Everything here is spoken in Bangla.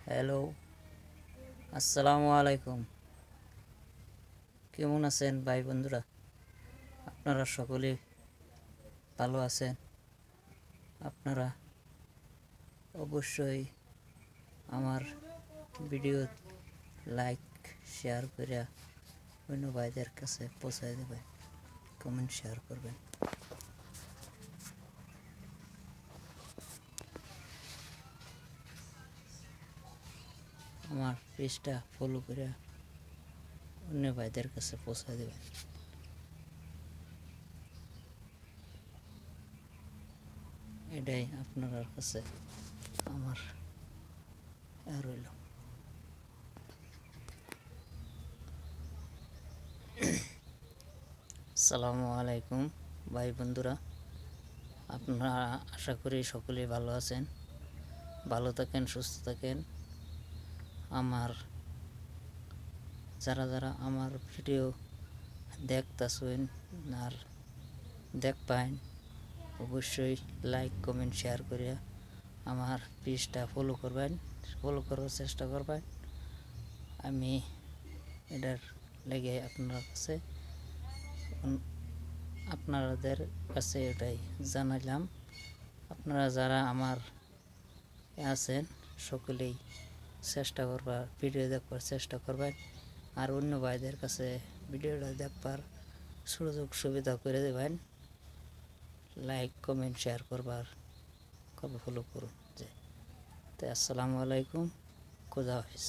হ্যালো, আসসালামু আলাইকুম। কেমন আছেন ভাই বন্ধুরা? আপনারা সকলে ভালো আছেন? আপনারা অবশ্যই আমার ভিডিও লাইক শেয়ার করে অন্য ভাইদের কাছে পৌঁছায় দেবেন, কমেন্ট শেয়ার করবেন। আমার পেজটা ফলো করে অন্য ভাইদের কাছে পৌঁছায় দেবেন। এটাই আপনার কাছে আমার রইল। আসসালামু আলাইকুম ভাই বন্ধুরা, আপনারা আশা করি সকলেই ভালো আছেন। ভালো থাকেন, সুস্থ থাকেন। আমার যারা আমার ভিডিও দেখতেছেন আর দেখবেন, অবশ্যই লাইক কমেন্ট শেয়ার করে আমার পেজটা ফলো করার চেষ্টা করবেন। আমি এটার লেগে আপনাদের কাছে এটাই জানাইলাম। আপনারা যারা আমার আছেন সকলেই চেষ্টা করবার, ভিডিও দেখবার চেষ্টা করবেন, আর অন্য ভাইদের কাছে ভিডিওটা দেখবার সুযোগ সুবিধা করে দেবেন। লাইক কমেন্ট শেয়ার করবার ফলো করুন। আসসালামু আলাইকুম, খোদা হাফেজ।